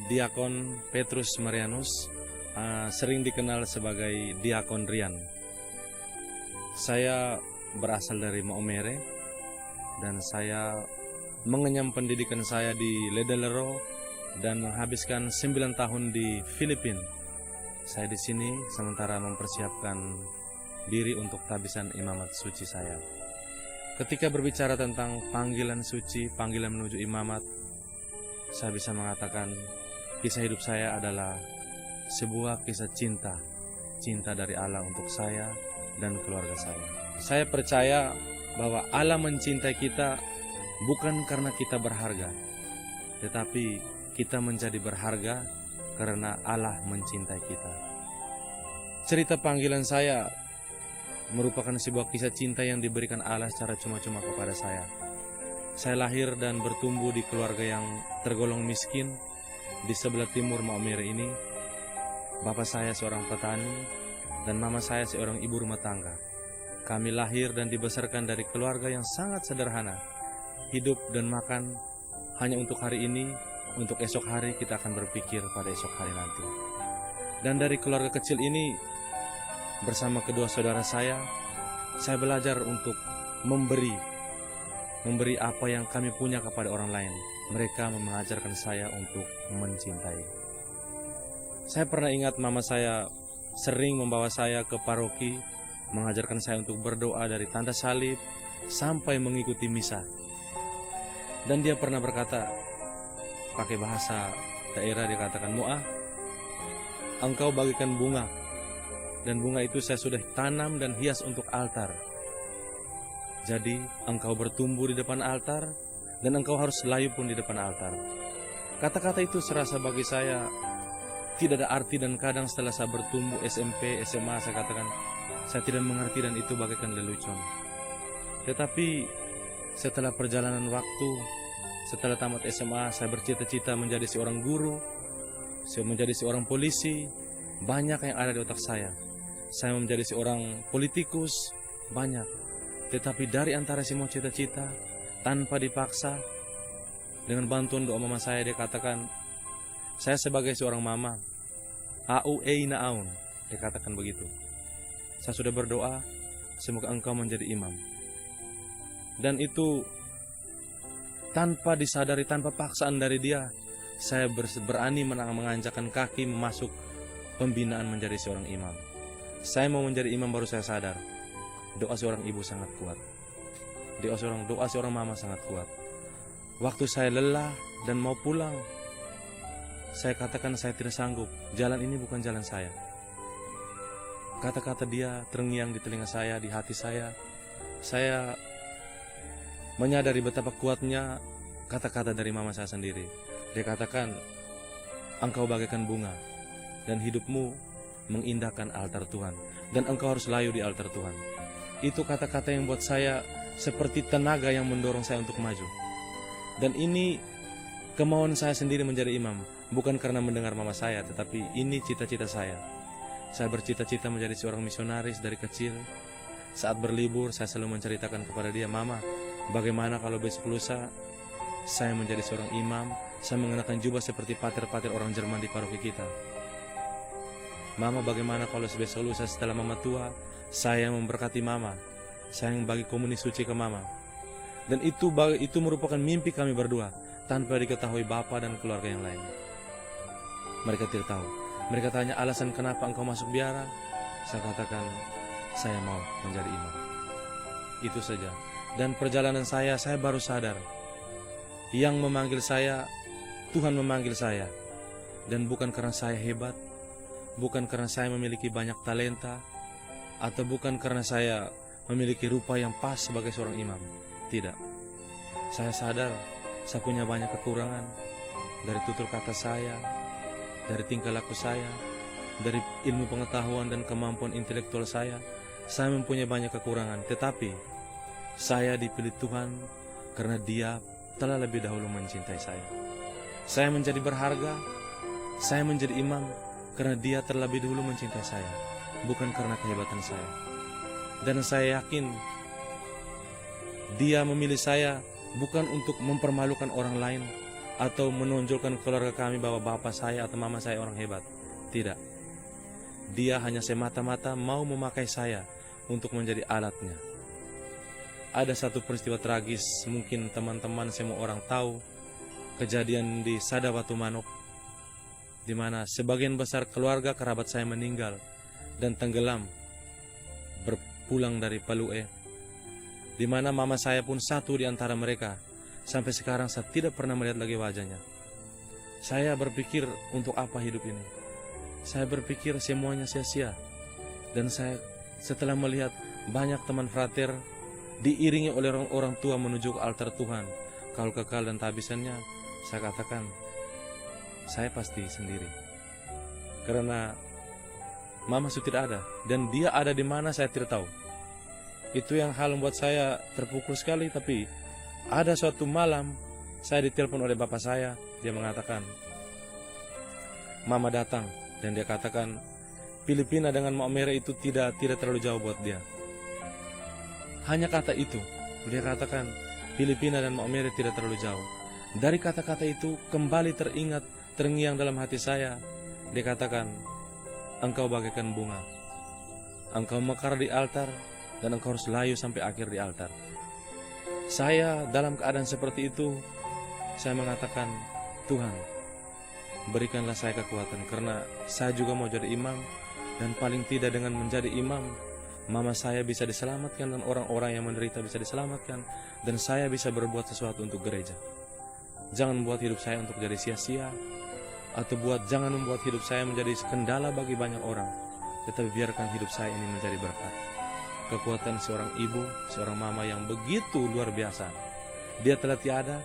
Diakon Petrus Marianus, sering dikenal sebagai Diakon Rian. Saya berasal dari Maumere dan saya mengenyam pendidikan saya di Ledelero dan menghabiskan 9 tahun di Filipina. Saya di sini sementara mempersiapkan diri untuk tabisan imamat suci saya. Ketika berbicara tentang panggilan suci, panggilan menuju imamat, saya bisa mengatakan kisah hidup saya adalah sebuah kisah cinta dari Allah untuk saya dan keluarga saya. Saya percaya bahwa Allah mencintai kita bukan karena kita berharga, tetapi kita menjadi berharga karena Allah mencintai kita. Cerita panggilan saya merupakan sebuah kisah cinta yang diberikan Allah secara cuma-cuma kepada saya. Saya lahir dan bertumbuh di keluarga yang tergolong miskin di sebelah timur Maumere ini. Bapak saya seorang petani dan mama saya seorang ibu rumah tangga. Kami lahir dan dibesarkan dari keluarga yang sangat sederhana. Hidup dan makan hanya untuk hari ini, untuk esok hari kita akan berpikir pada esok hari nanti. Dan dari keluarga kecil ini, bersama kedua saudara saya belajar untuk memberi apa yang kami punya kepada orang lain. Mereka mengajarkan saya untuk mencintai. Saya pernah ingat mama saya sering membawa saya ke paroki, mengajarkan saya untuk berdoa dari tanda salib sampai mengikuti misa. Dan dia pernah berkata, pakai bahasa daerah dia katakan, "Moa, engkau bagikan bunga, dan bunga itu saya sudah tanam dan hias untuk altar. Jadi engkau bertumbuh di depan altar dan engkau harus layu pun di depan altar." Kata-kata itu serasa bagi saya tidak ada arti, dan kadang setelah saya bertumbuh SMP, SMA, saya katakan saya tidak mengerti dan itu bagaikan lelucon. Tetapi setelah perjalanan waktu, setelah tamat SMA, saya bercita-cita menjadi seorang guru, menjadi seorang polisi. Banyak yang ada di otak saya. Saya menjadi seorang politikus, banyak. Tetapi dari antara semua cita-cita, tanpa dipaksa, dengan bantuan doa mama saya, dia katakan, saya sebagai seorang mama, au ei naun, dia katakan begitu. Saya sudah berdoa, semoga engkau menjadi imam. Dan itu tanpa disadari, tanpa paksaan dari dia, saya berani menganjakkan kaki masuk pembinaan menjadi seorang imam. Saya mau menjadi imam baru saya sadar, doa seorang ibu sangat kuat. Doa seorang mama sangat kuat. Waktu saya lelah dan mau pulang, saya katakan saya tidak sanggup, jalan ini bukan jalan saya. Kata-kata dia terngiang di telinga saya, di hati saya. Saya menyadari betapa kuatnya kata-kata dari mama saya sendiri. Dia katakan, engkau bagaikan bunga dan hidupmu mengindahkan altar Tuhan, dan engkau harus layu di altar Tuhan. Itu kata-kata yang buat saya seperti tenaga yang mendorong saya untuk maju. Dan ini kemauan saya sendiri menjadi imam, bukan karena mendengar mama saya, tetapi ini cita-cita saya. Saya bercita-cita menjadi seorang misionaris dari kecil. Saat berlibur, saya selalu menceritakan kepada dia, "Mama, bagaimana kalau besok lusa saya menjadi seorang imam, saya mengenakan jubah seperti pater-pater orang Jerman di paroki kita. Mama, bagaimana kalau besok lusa setelah mama tua, saya memberkati mama, saya yang bagi komuni suci ke mama." Dan itu merupakan mimpi kami berdua, tanpa diketahui bapak dan keluarga yang lain. Mereka tidak tahu. Mereka tanya, alasan kenapa engkau masuk biara? Saya katakan, saya mau menjadi imam. Itu saja. Dan perjalanan saya baru sadar, yang memanggil saya, Tuhan memanggil saya. Dan bukan karena saya hebat, bukan karena saya memiliki banyak talenta, atau bukan karena saya memiliki rupa yang pas sebagai seorang imam. Tidak. Saya sadar, saya punya banyak kekurangan, dari tutur kata saya, dari tingkah laku saya, dari ilmu pengetahuan dan kemampuan intelektual saya mempunyai banyak kekurangan. Tetapi saya dipilih Tuhan karena Dia telah lebih dahulu mencintai saya. Saya menjadi berharga, saya menjadi imam karena Dia terlebih dahulu mencintai saya, bukan karena kehebatan saya. Dan saya yakin Dia memilih saya bukan untuk mempermalukan orang lain, atau menonjolkan keluarga kami bahwa bapak saya atau mama saya orang hebat. Tidak. Dia hanya semata-mata mau memakai saya untuk menjadi alatnya. Ada satu peristiwa tragis, mungkin teman-teman semua orang tahu, kejadian di Sada Batu Manuk, di mana sebagian besar keluarga kerabat saya meninggal dan tenggelam berpulang dari Palue, di mana mama saya pun satu di antara mereka. Sampai sekarang saya tidak pernah melihat lagi wajahnya. Saya berpikir, untuk apa hidup ini? Saya berpikir semuanya sia-sia. Dan saya setelah melihat banyak teman frater diiringi oleh orang tua menuju ke altar Tuhan, kaul kekal dan tak habisnya, saya katakan, saya pasti sendiri. Karena mama sudah tidak ada, dan dia ada di mana saya tidak tahu. Itu yang hal membuat saya terpukul sekali. Tapi ada suatu malam saya ditelepon oleh bapak saya. Dia mengatakan, mama datang, dan dia katakan Filipina dengan Maumere itu tidak terlalu jauh buat dia. Hanya kata itu. Dia katakan Filipina dan Maumere tidak terlalu jauh. Dari kata-kata itu kembali terngiang dalam hati saya. Dia katakan, engkau bagaikan bunga, engkau mekar di altar, dan engkau harus layu sampai akhir di altar. Saya dalam keadaan seperti itu, saya mengatakan, Tuhan, berikanlah saya kekuatan, karena saya juga mau jadi imam. Dan paling tidak dengan menjadi imam, mama saya bisa diselamatkan, dan orang-orang yang menderita bisa diselamatkan, dan saya bisa berbuat sesuatu untuk gereja. Jangan buat hidup saya untuk jadi sia-sia, atau jangan membuat hidup saya menjadi kendala bagi banyak orang, tetapi biarkan hidup saya ini menjadi berkat. Kekuatan seorang ibu, seorang mama yang begitu luar biasa. Dia telah tiada,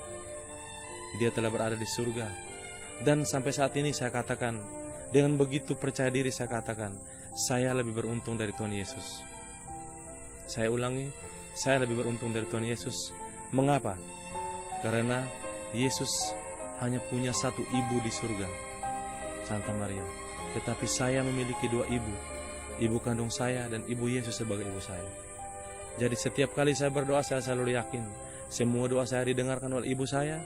dia telah berada di surga. Dan sampai saat ini saya katakan, dengan begitu percaya diri saya katakan, saya lebih beruntung dari Tuhan Yesus. Saya ulangi, saya lebih beruntung dari Tuhan Yesus. Mengapa? Karena Yesus hanya punya satu ibu di surga, Santa Maria. Tetapi saya memiliki dua ibu, ibu kandung saya dan ibu Yesus sebagai ibu saya. Jadi setiap kali saya berdoa, saya selalu yakin semua doa saya didengarkan oleh ibu saya,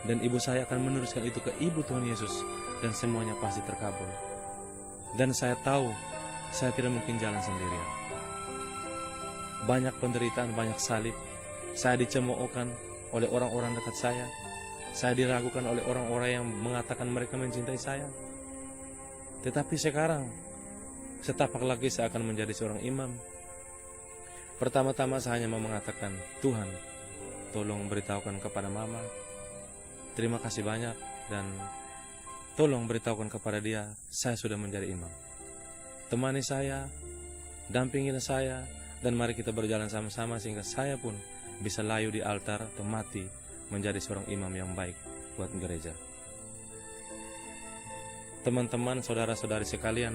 dan ibu saya akan meneruskan itu ke ibu Tuhan Yesus, dan semuanya pasti terkabul. Dan saya tahu saya tidak mungkin jalan sendirian. Banyak penderitaan, banyak salib. Saya dicemoohkan oleh orang-orang dekat saya. Saya diragukan oleh orang-orang yang mengatakan mereka mencintai saya. Tetapi sekarang, setapak lagi saya akan menjadi seorang imam. Pertama-tama saya hanya mau mengatakan, Tuhan, tolong beritahukan kepada mama, terima kasih banyak, dan tolong beritahukan kepada dia, saya sudah menjadi imam. Temani saya, dampingi saya, dan mari kita berjalan sama-sama sehingga saya pun bisa layu di altar atau mati menjadi seorang imam yang baik buat gereja. Teman-teman, saudara-saudari sekalian,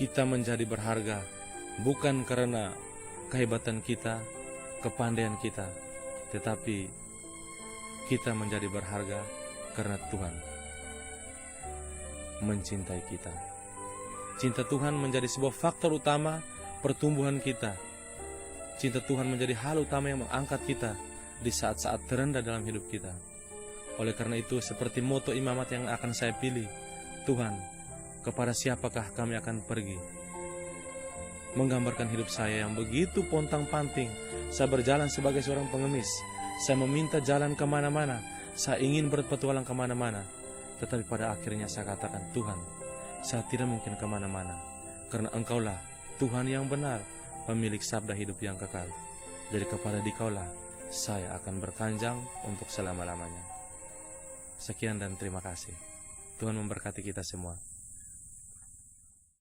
kita menjadi berharga bukan karena kehebatan kita, kepandaian kita, tetapi kita menjadi berharga karena Tuhan mencintai kita. Cinta Tuhan menjadi sebuah faktor utama pertumbuhan kita. Cinta Tuhan menjadi hal utama yang mengangkat kita di saat-saat terendah dalam hidup kita. Oleh karena itu, seperti moto imamat yang akan saya pilih, Tuhan, kepada siapakah kami akan pergi? Menggambarkan hidup saya yang begitu pontang-panting. Saya berjalan sebagai seorang pengemis. Saya meminta jalan kemana-mana. Saya ingin berpetualang kemana-mana. Tetapi pada akhirnya saya katakan, Tuhan, saya tidak mungkin kemana-mana. Karena Engkaulah Tuhan yang benar, pemilik sabda hidup yang kekal. Jadi kepada Dikaulah saya akan berkanjang untuk selama-lamanya. Sekian dan terima kasih. Tuhan memberkati kita semua.